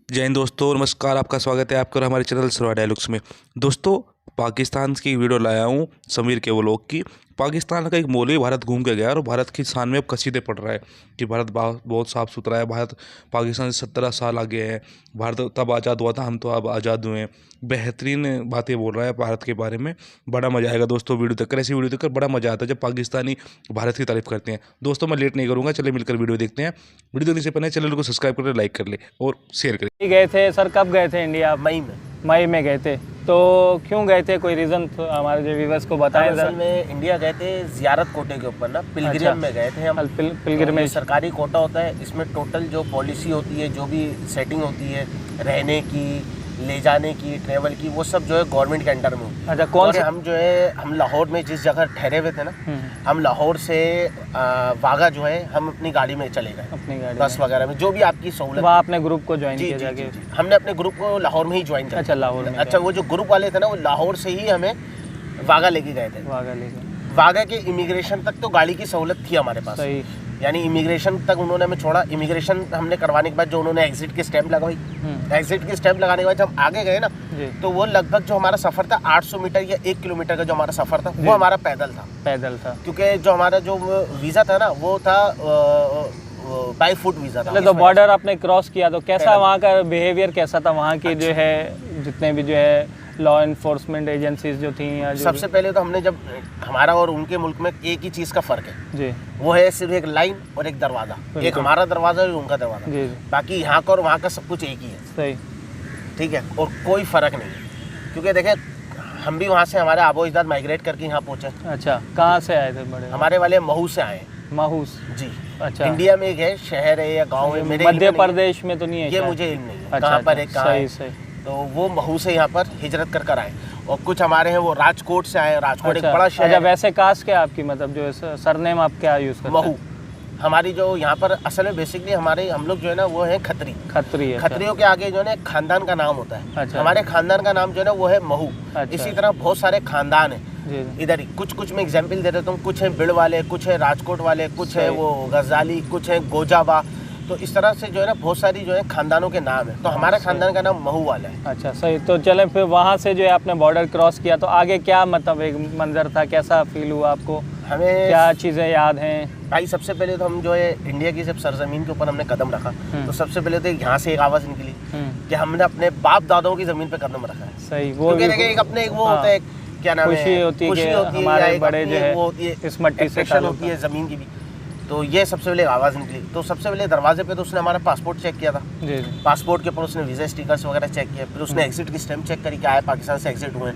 जय हिंद दोस्तों, नमस्कार। आपका स्वागत है आपका और हमारे चैनल सरवा डायलॉग्स में। दोस्तों, पाकिस्तान की वीडियो लाया हूँ समीर के व्लॉग की। पाकिस्तान का एक मौलवी भारत घूम के गया और भारत की शान में अब कसीदे पढ़ रहा है कि भारत बहुत साफ़ सुथरा है, भारत पाकिस्तान से 17 साल आगे है, भारत तब आज़ाद हुआ था, हम तो अब आज़ाद हुए हैं। बेहतरीन बातें बोल रहा है भारत के बारे में। बड़ा मज़ा आएगा दोस्तों वीडियो देखकर। ऐसी वीडियो देखकर बड़ा मज़ा आता है जब पाकिस्तानी भारत की तारीफ़ करते हैं। दोस्तों, मैं लेट नहीं करूँगा, चलिए मिलकर वीडियो देखते हैं। वीडियो देखने से पहले चैनल को सब्सक्राइब कर ले, लाइक कर ले और शेयर करें। गए थे सर, कब गए थे इंडिया? मई में गए थे। तो क्यों गए थे, कोई रीज़न तो हमारे जो व्यूअर्स को बताएं। असल में इंडिया गए थे जियारत कोटे के ऊपर ना, पिलग्रिम में गए थे हम। पिलग्रिमेज सरकारी कोटा होता है, इसमें टोटल जो पॉलिसी होती है, जो भी सेटिंग होती है, रहने की, ले जाने की, ट्रेवल की, वो सब जो है गवर्नमेंट के अंडर में होती है। अच्छा, कौन से? हम जो है हम लाहौर में जिस जगह ठहरे हुए थे ना, हम लाहौर से वाघा जो है हम अपनी गाड़ी में चले गए, अपनी गाड़ी बस वगैरह में जो भी आपकी सहूलत। वहाँ अपने ग्रुप को ज्वाइन जी किया जी, जाके? जी, जी। हमने अपने ग्रुप को लाहौर में ही ज्वाइन किया। अच्छा, लाहौर में। अच्छा, वो जो ग्रुप वाले थे ना, वो लाहौर से ही हमें वाघा लेके गए थे। वाघा लेके वाघा के इमिग्रेशन तक तो गाड़ी की सहूलत थी हमारे पास। सही। यानी इमिग्रेशन तक उन्होंने हमें छोड़ा। इमिग्रेशन हमने करवाने के बाद जो उन्होंने एग्जिट की स्टैंप लगवाई, एग्जिट की स्टैंप लगाने के बाद जब आगे गए ना, तो वो लगभग जो हमारा सफ़र था 800 मीटर या 1 किलोमीटर का जो हमारा सफ़र था, वो हमारा पैदल था। क्योंकि जो हमारा जो वीज़ा था ना, वो था बाई फुट वीज़ा था। तो बॉर्डर आपने क्रॉस किया तो कैसा वहाँ का बिहेवियर कैसा था? वहाँ की जो है जितने भी जो है लॉ इन्फोर्समेंट एजेंसीज जो थी या जो सबसे पहले तो हमने जब हमारा और उनके मुल्क में एक ही चीज़ का फ़र्क है जी, वो वो है सिर्फ एक लाइन और एक दरवाज़ा। एक हमारा दरवाज़ा और उनका दरवाज़ा जी। बाकी यहाँ का और वहाँ का सब कुछ एक ही है। सही। ठीक है, और कोई फ़र्क नहीं है। क्योंकि देखें, हम भी वहाँ से हमारे आबो इजदाद माइग्रेट करके यहाँ पहुँचे। अच्छा, कहाँ से आए थे बड़े? हमारे वाले महू से आए। महूस जी। अच्छा, इंडिया में एक है, शहर है या गांव है, मेरे मध्य प्रदेश में तो नहीं है ये क्या? मुझे इल्म नहीं है अच्छा, कहाँ पर है, कहाँ है। सही। तो वो महू से यहाँ पर हिजरत कर आए। और कुछ हमारे हैं वो राजकोट से आए। राजकोट एक बड़ा शहर अच्छा, है। वैसे कास्ट क्या आपकी, मतलब जो सरनेम आप क्या यूज़ करते हैं? महू। हमारी जो यहाँ पर असल में बेसिकली हम लोग जो है ना, वो है खत्री है। खत्रियों के आगे जो है ना एक खानदान का नाम होता है। अच्छा। हमारे खानदान का नाम जो है ना वो है महू। अच्छा। इसी तरह बहुत सारे खानदान हैं इधर ही। कुछ मैं एग्जांपल दे देता हूँ। कुछ है बिड़ वाले, कुछ है राजकोट वाले, कुछ है वो गजाली, कुछ है गोजाबा। तो इस तरह से जो है ना बहुत सारी जो है खानदानों के नाम है। तो हमारा खानदान का नाम महू वाला है। अच्छा, सही। तो चलें फिर वहाँ से जो है आपने बॉर्डर क्रॉस किया तो आगे क्या, मतलब एक मंजर था, कैसा फील हुआ आपको? हमें क्या चीज़ें याद हैं? भाई, सबसे पहले तो हम जो है इंडिया की जब सरजमीन के ऊपर हमने कदम रखा, तो सबसे पहले तो यहाँ से एक आवाज़ निकली कि हमने अपने बाप दादाओं की ज़मीन पे कदम रखा है। सही। वो एक अपने एक वो होता है, क्या नाम है, खुशी होती है हमारे बड़े जो है वो होती है, इस मट्टी से होती है ज़मीन की भी। तो ये सबसे पहले आवाज़ निकली। तो सबसे पहले दरवाजे पे तो उसने हमारा पासपोर्ट चेक किया था। जी। पासपोर्ट के ऊपर उसने वीज़ा स्टिकर्स वगैरह चेक किया। फिर उसने एग्जिट की स्टैम्प चेक करी कि आए पाकिस्तान से एग्जिट हुए।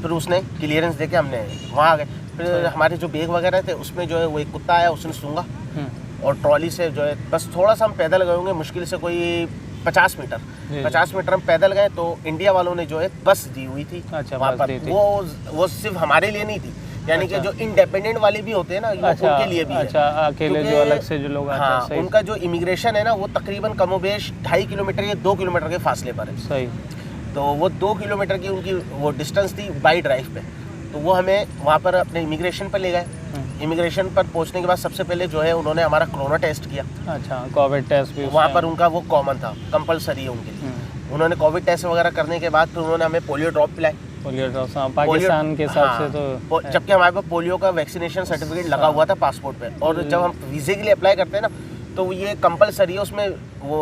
फिर उसने क्लियरेंस दे के हमने वहाँ आ गए। फिर हमारे जो बैग वगैरह थे उसमें जो है वो एक कुत्ता आया, उसने सूंघा। और ट्रॉली से जो है बस थोड़ा सा हम पैदल गए होंगे, मुश्किल से कोई 50 मीटर हम पैदल गए। तो इंडिया वालों ने जो है बस दी हुई थी। अच्छा, वहाँ पर वो सिर्फ हमारे लिए नहीं थी, यानी कि जो इंडिपेंडेंट वाले भी होते हैं ना, उनके लिए भी है। अच्छा, अकेले जो अलग से जो लोग आते हैं। उनका जो इमिग्रेशन है ना, वो तकरीबन कमोबेश 2.5 किलोमीटर या 2 किलोमीटर के फासले पर है। सही। तो वो 2 किलोमीटर की उनकी वो डिस्टेंस थी बाई ड्राइव पे। तो वो हमें वहाँ पर अपने इमिग्रेशन पर ले गए। इमिग्रेशन पर पहुँचने के बाद सबसे पहले जो है उन्होंने हमारा कोरोना टेस्ट किया। अच्छा, कोविड टेस्ट भी वहाँ पर उनका वो कॉमन था, कंपलसरी है उनके लिए। उन्होंने कोविड टेस्ट वगैरह करने के बाद फिर उन्होंने हमें पोलियो ड्रॉप पिलाई। पोलियो ड्रॉप पाकिस्तान के हिसाब से तो, जबकि हमारे पास पोलियो का वैक्सीनेशन सर्टिफिकेट लगा हुआ था पासपोर्ट पे। और जब हम वीज़े के लिए अप्लाई करते हैं ना, तो ये कंपलसरी है, उसमें वो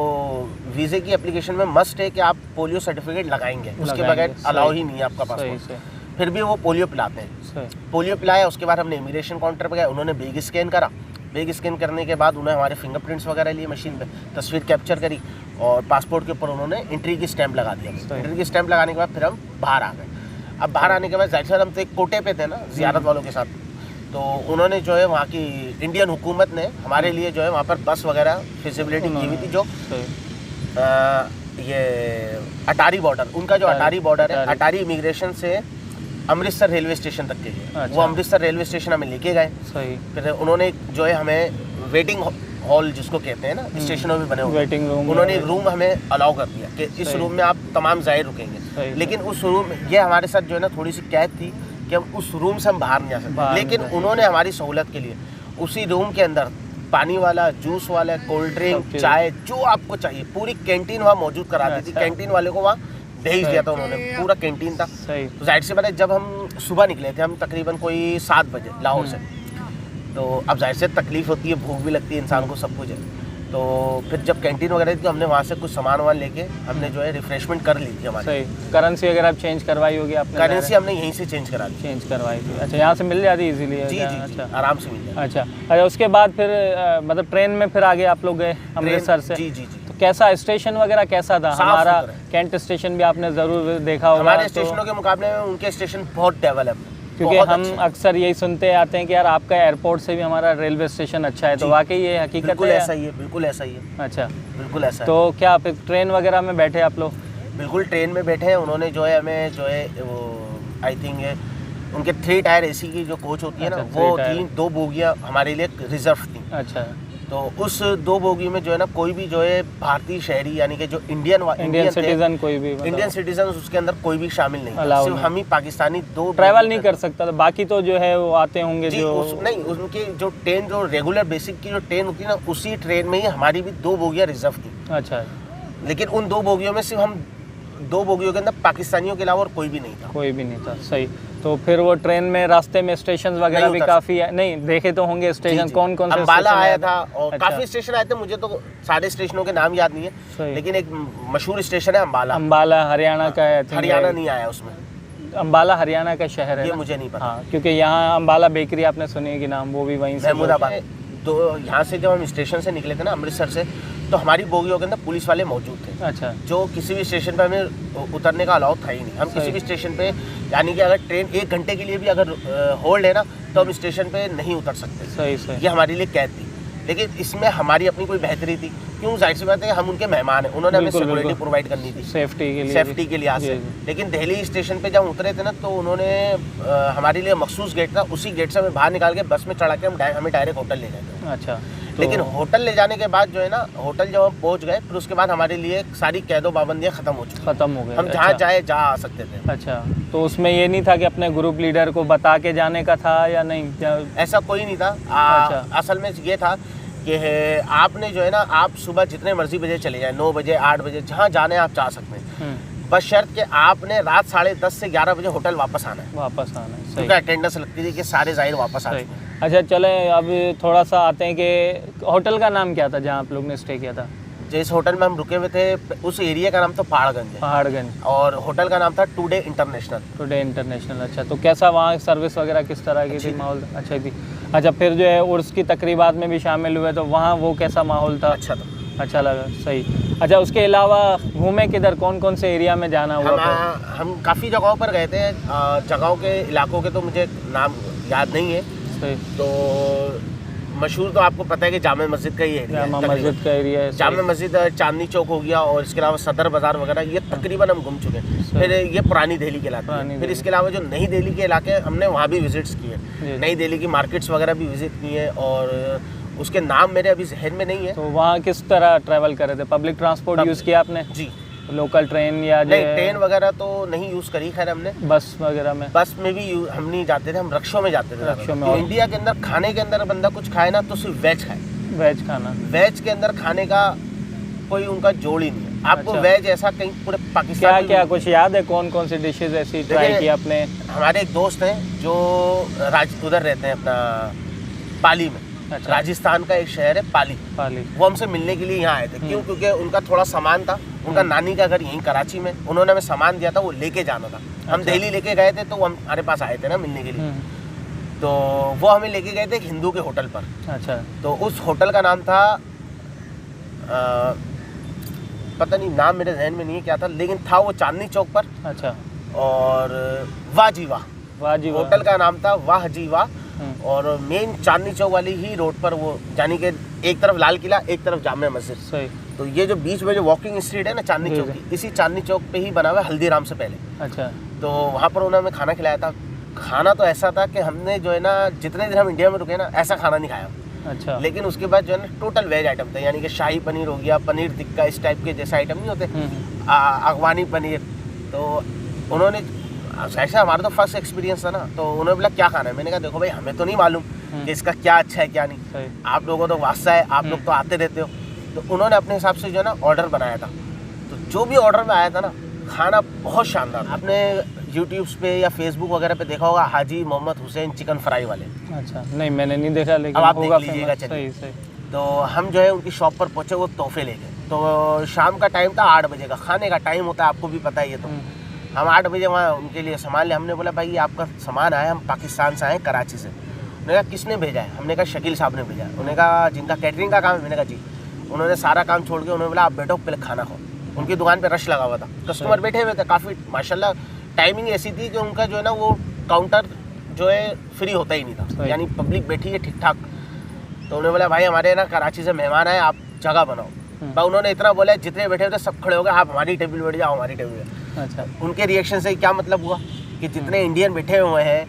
वीज़े की एप्लीकेशन में मस्ट है कि आप पोलियो सर्टिफिकेट लगाएंगे, उसके बगैर अलाउ ही नहीं है आपका पासपोर्ट। फिर भी वो पोलियो पिलाते हैं। पोलियो पिलाया, उसके बाद हमने इमिग्रेशन काउंटर पर गए, उन्होंने बैग स्कैन करा। बैग स्कैन करने के बाद उन्होंने हमारे फिंगरप्रिंट्स वगैरह लिए मशीन पे, तस्वीर कैप्चर करी और पासपोर्ट के ऊपर उन्होंने एंट्री की स्टैंप लगा दिया। एंट्री की स्टैंप लगाने के बाद फिर हम बाहर आ गए। अब बाहर आने के बाद जाहिर सी हम तो एक कोटे पे थे ना ज़ियारत वालों के साथ। तो उन्होंने जो है वहाँ की इंडियन हुकूमत ने हमारे लिए जो है वहाँ पर बस वगैरह फैसिलिटी की हुई थी। जो ये अटारी बॉर्डर, उनका जो अटारी बॉर्डर है, अटारी इमिग्रेशन से अमृतसर रेलवे स्टेशन तक के लिए। अच्छा। वो अमृतसर रेलवे स्टेशन हमें लेके गए। सही। फिर उन्होंने जो है हमें वेटिंग हॉल जिसको कहते हैं ना, स्टेशनों में बने हुए वेटिंग रूम, उन्होंने एक रूम हमें अलाउ कर दिया कि इस रूम में आप तमाम ज़ाहिर रुकेंगे। लेकिन उस रूम, ये हमारे साथ जो है ना थोड़ी सी कैद थी कि हम उस रूम से हम बाहर नहीं आ सकते। लेकिन उन्होंने हमारी सहूलत के लिए उसी रूम के अंदर पानी वाला, जूस वाला, कोल्ड ड्रिंक, सब चीज़। चाय, जो आपको चाहिए पूरी कैंटीन वहाँ मौजूद करा दी थी। अच्छा। कैंटीन वाले को वहाँ भेज दिया था उन्होंने, पूरा कैंटीन था। सही। तो जाहिर सी बात है, जब हम सुबह निकले थे, हम तकरीबन कोई 7 बजे लाहौर से, तो अब जाहिर से तकलीफ होती है, भूख भी लगती है इंसान को, सब कुछ है। तो फिर जब कैंटीन वगैरह थी तो हमने वहाँ से कुछ सामान वामान लेके हमने जो है रिफ्रेशमेंट कर ली थी हमारी। सही। करेंसी वगैरह आप चेंज करवाई होगी आपने? करेंसी हमने यहीं से चेंज करा ली। चेंज करवाई थी। अच्छा, यहाँ से मिल जाती इजीली? जी जी जी, अच्छा आराम से मिल जाए। अच्छा, उसके बाद फिर मतलब ट्रेन में फिर आगे आप लोग गए अमृतसर से? जी जी जी। तो कैसा स्टेशन वगैरह कैसा था? साफ हमारा सुथरा है। कैंट स्टेशन भी आपने ज़रूर देखा होगा। हमारे तो- स्टेशनों के मुकाबले में उनके स्टेशन बहुत डेवलप है, क्योंकि बहुत हम अच्छे। अक्सर यही सुनते आते हैं कि यार आपका एयरपोर्ट से भी हमारा रेलवे स्टेशन अच्छा है, तो जी। वाकई ये हकीकत बिल्कुल है? ऐसा ही है, बिल्कुल ऐसा ही है, अच्छा, बिल्कुल ऐसा है। तो क्या फिर ट्रेन वगैरह में बैठे आप लोग? बिल्कुल ट्रेन में बैठे हैं। उन्होंने जो है हमें जो है वो आई थिंक उनके 3 टायर एसी की जो कोच होती है ना, अच्छा, वो 3 टायर। 2 बोगियाँ हमारे लिए रिजर्व थी। अच्छा, तो उस 2 बोगी में जो है ना, कोई भी जो है भारतीय शहरी यानी कि जो इंडियन सिटीजन कोई भी इंडियन सिटीजन उसके अंदर कोई भी शामिल नहीं था। Allowed सिर्फ नहीं। हम ही पाकिस्तानी 2 ट्रैवल नहीं कर सकता था, बाकी तो जो है वो आते होंगे जी। जो नहीं, उनकी जो ट्रेन जो रेगुलर बेसिक की जो ट्रेन होती है ना, उसी ट्रेन में ही हमारी भी 2 बोगियाँ रिजर्व थी। अच्छा, लेकिन उन 2 बोगियों में सिर्फ हम 2 बोगियों के अंदर पाकिस्तानियों के अलावा और कोई भी नहीं था। कोई भी नहीं था। सही। तो फिर वो ट्रेन में रास्ते में स्टेशन वगैरह नहीं भी उतर काफ़ी नहीं देखे तो होंगे स्टेशन? कौन कौन से अंबाला स्टेशन आया है? था और अच्छा। काफी स्टेशन आए थे, मुझे तो सारे स्टेशनों के नाम याद नहीं है, सही। लेकिन एक मशहूर स्टेशन है अंबाला। अंबाला हरियाणा का है, I think हरियाणा है। नहीं आया उसमें, अंबाला हरियाणा का शहर है ये ना? मुझे नहीं पता। हाँ, क्योंकि यहाँ अंबाला बेकरी आपने सुनी है कि नाम, वो भी वहीं से। महमूदाबाद। तो यहाँ से जब हम स्टेशन से निकले थे ना अमृतसर से, तो हमारी बोगियों के अंदर पुलिस वाले मौजूद थे, अच्छा, जो किसी भी स्टेशन पे हमें उतरने का अलाउ था ही नहीं। हम सही। किसी भी स्टेशन पे यानी कि अगर ट्रेन 1 घंटे के लिए भी अगर होल्ड है ना, तो हम स्टेशन पे नहीं उतर सकते। सही सही। ये हमारे लिए कैद थी। लेकिन इसमें हमारी अपनी कोई बेहतरी थी, क्यों? जाहिर सी बात है, हम उनके मेहमान हैं, उन्होंने हमें बिल्कुल, सिक्योरिटी बिल्कुल। प्रोवाइड करनी थी सेफ्टी के लिए सेफ्टी के लिहाज से। जी, जी। लेकिन दिल्ली स्टेशन पे जब उतरे थे ना, तो उन्होंने हमारे लिए मखसूस गेट था, उसी गेट से हमें बाहर निकाल के बस में चढ़ा के हमें डायरेक्ट होटल ले गए थे। अच्छा, लेकिन होटल ले जाने के बाद जो है ना, होटल जब हम पहुंच गए, फिर उसके बाद हमारे लिए सारी कैदो पाबंदियाँ खत्म हो चुकी। ख़त्म हो गए। हम जहाँ चाहे जहाँ आ सकते थे। अच्छा, तो उसमें ये नहीं था कि अपने ग्रुप लीडर को बता के जाने का था या नहीं? क्या? ऐसा कोई नहीं था। अच्छा। असल में ये था कि आपने जो है ना, आप सुबह जितने मर्जी बजे चले जाए, 9 बजे 8 बजे, जहाँ जाने आप जा सकते हैं, बस शर्त कि आपने रात 10:30 से 11 बजे होटल वापस आना है, वापस आना है। सही क्योंकि अटेंडेंस लगती थी कि सारे जाहिर वापस आ सही। चुके हैं। अच्छा, चलें अब थोड़ा सा आते हैं कि होटल का नाम क्या था जहाँ आप लोग ने स्टे किया था? जिस होटल में हम रुके हुए थे, उस एरिया का नाम तो पहाड़गंज है, पहाड़गंज। और होटल का नाम था टुडे इंटरनेशनल। Today international. अच्छा, तो कैसा वहाँ सर्विस वगैरह किस तरह की थी? माहौल अच्छा थी? अच्छा, फिर जो है उर्स की तकरीबात में भी शामिल हुए, तो वहाँ वो कैसा माहौल था? अच्छा था। अच्छा लगा। सही। अच्छा, उसके अलावा घूमे किधर, कौन कौन से एरिया में जाना हुआ फिर? हम काफ़ी जगहों पर गए थे। जगहों के इलाकों के तो मुझे नाम याद नहीं है। सही। तो मशहूर तो आपको पता है कि जामा मस्जिद का ही एरिया है जामा तकरीबन। मस्जिद का एरिया है। जामा मस्जिद, चांदनी चौक हो गया, और इसके अलावा सदर बाज़ार वगैरह, ये तकरीबन हम घूम चुके हैं। सही। फिर ये पुरानी दिल्ली के इलाके पुरानी हैं। फिर दिल्ली। इसके अलावा जो नई दिल्ली के इलाके हैं, हमने वहाँ भी विजिट्स किए। जी। नई दिल्ली की मार्केट्स वगैरह भी विजिट किए, और उसके नाम मेरे अभी जहन में नहीं है। तो वहाँ किस तरह ट्रैवल कर रहे थे? पब्लिक ट्रांसपोर्ट यूज़ किया आपने? जी। लोकल ट्रेन या जो नहीं, है ट्रेन वगैरह तो नहीं यूज़ करी खैर हमने। बस वगैरह में? बस में भी हम नहीं जाते थे, हम रक्षों में जाते थे। रक्षों में। तो और? इंडिया के अंदर खाने के अंदर बंदा कुछ खाए ना, तो सिर्फ वेज खाए। वेज खाना? वेज के अंदर खाने का कोई उनका जोड़ ही नहीं है। आपको अच्छा। वेज ऐसा कहीं पूरे पाकिस्तान क्या में क्या कुछ याद है? कौन कौन सी डिशेज ऐसी ट्राई देखिए, की आपने? हमारे एक दोस्त हैं जो उधर रहते हैं अपना पाली में। अच्छा। राजस्थान का एक शहर है पाली। पाली। वो हमसे मिलने के लिए यहाँ आए थे। क्यों? क्योंकि उनका थोड़ा सामान था, उनका नानी का घर यहीं कराची में, उन्होंने हमें सामान दिया था, वो लेके जाना था। हम अच्छा। दिल्ली लेके गए थे, तो वो हमारे पास आए थे ना मिलने के लिए। तो वो हमें लेके गए थे एक हिंदू के होटल पर। अच्छा। तो उस होटल का नाम था पता नहीं, नाम मेरे जहन में नहीं है क्या था, लेकिन था वो चांदनी चौक पर। अच्छा। और वाह जी वाह, वाह जी वाह। होटल का नाम था वाह जी वाह। हम्म। और मेन चांदनी चौक वाली ही रोड पर, वो यानी कि एक तरफ लाल किला, एक तरफ जामा मस्जिद। सही। तो ये जो बीच में जो वॉकिंग स्ट्रीट है ना चांदनी जी, चौक जी। की, इसी चांदनी चौक पे ही बना हुआ है हल्दीराम से पहले। अच्छा। तो वहाँ पर उन्होंने हमें खाना खिलाया था। खाना तो ऐसा था कि हमने जो है ना, जितने दिन हम इंडिया में रुके ना, ऐसा खाना नहीं खाया। अच्छा। लेकिन उसके बाद जो है ना, टोटल वेज आइटम था, यानी कि शाही पनीर हो गया, पनीर टिक्का, इस टाइप के जैसे आइटम नहीं होते, अफगानी पनीर। तो उन्होंने ऐसा, हमारा तो फर्स्ट एक्सपीरियंस था ना, तो उन्होंने बोला क्या खाना है। मैंने कहा देखो भाई, हमें तो नहीं मालूम, कि इसका क्या अच्छा है क्या नहीं। सही। आप लोगों को तो वास्ता है, आप लोग तो आते रहते हो। तो उन्होंने अपने हिसाब से जो है ना ऑर्डर बनाया था, तो जो भी ऑर्डर में आया था ना, खाना बहुत शानदार। आपने यूट्यूब पे या फेसबुक वगैरह पे देखा होगा हाजी मोहम्मद हुसैन चिकन फ्राई वाले। अच्छा, नहीं मैंने नहीं देखा, लेकिन अब आप होगा देख लीजिएगा, famous। चलिए। सही सही। तो हम जो है उनकी शॉप पर पहुंचे, वो तोहफे लेके। तो शाम का टाइम था, 8 बजे का खाने का टाइम होता है, आपको भी पता ही है। तो हम 8 बजे वहाँ उनके लिए सामान ले। हमने बोला भाई ये आपका सामान आया, हम पाकिस्तान से आए, कराची से। उन्होंने कहा किसने भेजा है? हमने कहा शकील साहब ने भेजा है। उन्होंने कहा जिनका कैटरिंग का काम है? मैंने कहा जी। उन्होंने सारा काम छोड़ के उन्होंने बोला आप बैठो पहले खाना खाओ। उनकी दुकान पे रश लगा हुआ था, कस्टमर बैठे हुए थे काफ़ी, माशाल्लाह। टाइमिंग ऐसी थी कि उनका जो है ना वो काउंटर जो है फ्री होता ही नहीं था, यानी पब्लिक बैठी है ठीक ठाक। तो उन्होंने बोला भाई हमारे ना कराची से मेहमान आए, आप जगह बनाओ। भाई उन्होंने इतना बोला, जितने बैठे हुए थे सब खड़े हो गए, आप हमारी टेबल बैठ जाओ, हमारी टेबल पे। अच्छा। उनके रिएक्शन से क्या मतलब हुआ कि जितने इंडियन बैठे हुए हैं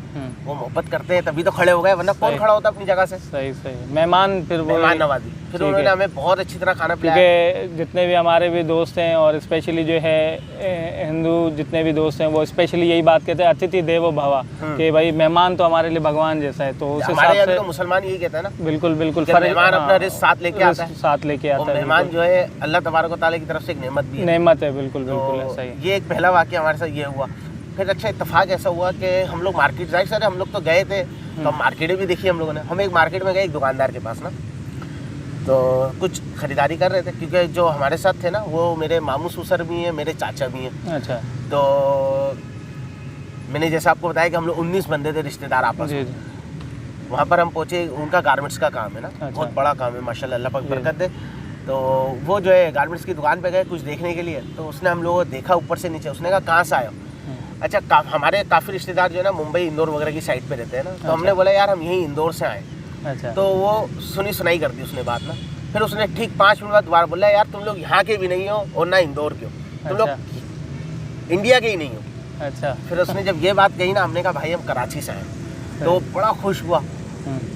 वो मोहब्बत करते हैं तभी तो खड़े हो गए, वरना कौन खड़ा होता अपनी जगह से। सही सही। मेहमान फिर वो मेहमान नवाजी। फिर ठीक उन्होंने है। हमें बहुत अच्छी तरह खाना पिलाया। क्योंकि जितने भी हमारे भी दोस्त हैं और स्पेशली जो है हिंदू जितने भी दोस्त हैं वो स्पेशली यही बात कहते हैं अतिथि देवो भव, कि भाई मेहमान तो हमारे लिए भगवान जैसा है। तो उस हमारे हिसाब यहाँ से तो मुसलमान यही कहते हैं ना, बिल्कुल बिल्कुल कि मेहमान अपना रिस्क साथ लेके आता है। रिस्क साथ लेके वो आता है। मेहमान जो है अल्लाह तबारक व तआला की तरफ से एक नेमत भी है। नेमत है, बिल्कुल बिल्कुल है, तो सही। ये एक पहला वाक़या हमारे साथ ये हुआ। फिर अच्छा इत्तेफाक ऐसा हुआ कि हम लोग मार्केट जाए, सर हम लोग तो गए थे, तो मार्केटें भी देखी हम लोगों ने। हम एक मार्केट में गए, एक दुकानदार के पास ना, तो कुछ खरीदारी कर रहे थे, क्योंकि जो हमारे साथ थे ना वो मेरे मामू ससुर भी हैं, मेरे चाचा भी हैं। अच्छा। तो मैंने जैसे आपको बताया कि हम लोग 19 बंदे थे रिश्तेदार आपस जी में। जी। वहाँ पर हम पहुँचे, उनका गारमेंट्स का काम है ना, अच्छा। बहुत बड़ा काम है माशाल्लाह, अल्लाह पाक बरकत दे। तो वो जो है गारमेंट्स की दुकान पे गए कुछ देखने के लिए, तो उसने हम लोगों को देखा ऊपर से नीचे। उसने कहा कहाँ से आए हो? अच्छा, हमारे काफ़ी रिश्तेदार जो है ना मुंबई इंदौर वगैरह की साइड पे रहते हैं ना, तो हमने बोला यार हम यहीं इंदौर से आए। अच्छा। तो वो सुनी सुनाई कर दी उसने बात ना। फिर उसने ठीक 5 मिनट बाद दोबारा बोला यार तुम लोग यहाँ के भी नहीं हो और ना इंदौर के हो, तुम लोग इंडिया के ही नहीं हो। अच्छा। फिर उसने जब ये बात कही ना, हमने कहा भाई हम कराची से आए। तो वो बड़ा खुश हुआ।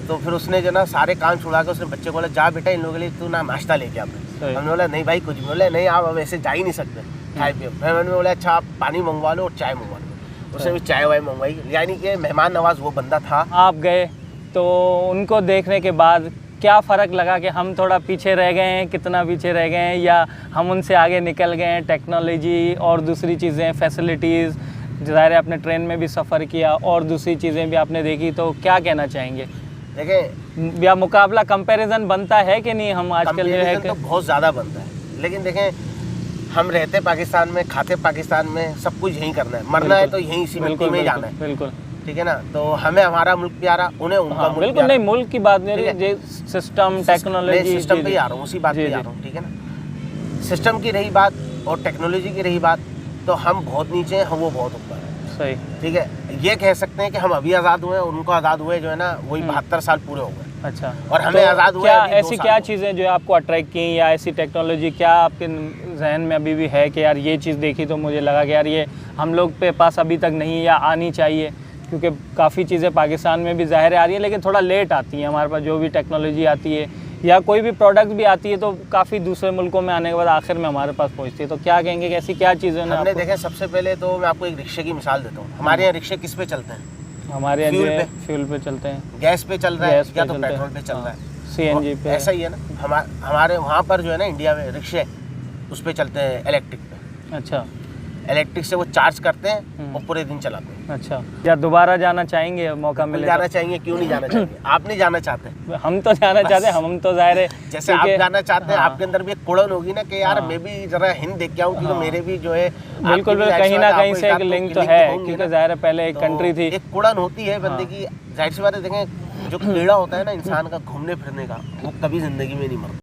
तो फिर उसने जो ना सारे काम छुड़ा के उसने बच्चे को बोला जा बेटा इन लोगों के लिए तू ना नाश्ता लेके आ। हमने बोला नहीं भाई कुछ भी। बोले नहीं आप अब ऐसे जा ही नहीं सकते, खाए पिए। फिर मैंने बोला अच्छा आप पानी मंगवा लो और चाय मंगवा लो। उसने भी चाय वाय मंगवाई, यानी कि मेहमान नवाज वो बंदा था। आप गए तो उनको देखने के बाद क्या फ़र्क लगा कि हम थोड़ा पीछे रह गए हैं, कितना पीछे रह गए हैं, या हम उनसे आगे निकल गए हैं? टेक्नोलॉजी और दूसरी चीज़ें, फैसिलिटीज़, ज़ाहिर है आपने ट्रेन में भी सफ़र किया और दूसरी चीज़ें भी आपने देखी, तो क्या कहना चाहेंगे? देखें या मुकाबला कंपैरिजन बनता है कि नहीं? हम आजकल जो है तो बहुत ज़्यादा बनता है, लेकिन देखें हम रहते पाकिस्तान में, खाते पाकिस्तान में, सब कुछ यहीं करना है, मरना है तो यहीं इसी मिट्टी में ही जाना है। बिल्कुल ठीक है ना। तो हमें हमारा मुल्क प्यारा, उन्हें उनका मुल्क बिल्कुल प्यारा। नहीं, मुल्क की बात नहीं है, सिस्टम टेक्नोलॉजी सिस्टम पे ही आ रहा हूँ, उसी बात पे आ रहा हूँ। ठीक है ना, सिस्टम की रही बात और टेक्नोलॉजी की रही बात, तो हम बहुत नीचे हैं, हम वो बहुत ऊपर है। सही। ठीक है, ये कह सकते हैं कि हम अभी आज़ाद हुए, उनको आज़ाद हुए जो है ना वही 72 साल पूरे हो गए। अच्छा। और हमें आज़ाद हुए क्या अभी 2 ऐसी साल क्या हुए। चीज़ें जो आपको अट्रैक्ट की, या ऐसी टेक्नोलॉजी क्या आपके जहन में अभी भी है कि यार ये चीज़ देखी तो मुझे लगा कि यार ये हम लोग पे पास अभी तक नहीं या आनी चाहिए? क्योंकि काफ़ी चीज़ें पाकिस्तान में भी ज़ाहिर आ रही है, लेकिन थोड़ा लेट आती हैं हमारे पास। जो भी टेक्नोलॉजी आती है या कोई भी प्रोडक्ट भी आती है तो काफ़ी दूसरे मुल्कों में आने के बाद आखिर में हमारे पास पहुंचती है। तो क्या कहेंगे कि ऐसी क्या चीज़ें हमने देखें, सबसे पहले तो मैं आपको एक रिक्शे की मिसाल देता हूँ। हमारे यहाँ रिक्शे किस पे चलते हैं? हमारे यहाँ जो फ्यूल है पे। फ्यूल पे चलते हैं, गैस पे चल रहा है गैस पे या तो चलते हैं, पेट्रोल पे चल रहा है, CNG पे। ऐसा ही है ना। हमारे वहाँ पर जो है ना इंडिया में रिक्शे उस पे चलते हैं इलेक्ट्रिक पे। अच्छा। इलेक्ट्रिक से वो चार्ज करते हैं और पूरे दिन चलाते हैं। अच्छा। या दोबारा जाना चाहेंगे मौका मिले तो? जाना चाहेंगे, क्यों नहीं जाना चाहेंगे? आप नहीं जाना चाहते? हम तो जाना चाहते हैं, हम तो ज़ाहिर है जैसे आप क्योंकि- जाना चाहते हैं, हाँ। आपके अंदर भी एक कुड़न होगी ना कि यार मैं भी जरा हिंद देख के आऊँ, क्योंकि मेरे भी जो है बिल्कुल आपकी भी बिल्कुल, कहीं ना आपको कहीं से एक लिंक तो है, होंगे क्योंकि ना। ज़ाहिर है पहले एक तो कंट्री थी। एक कुड़न होती है बंदे की, जाहिर सी बात है। देखें जो कीड़ा होता है ना इंसान का घूमने फिरने का, वो कभी जिंदगी में नहीं मरता।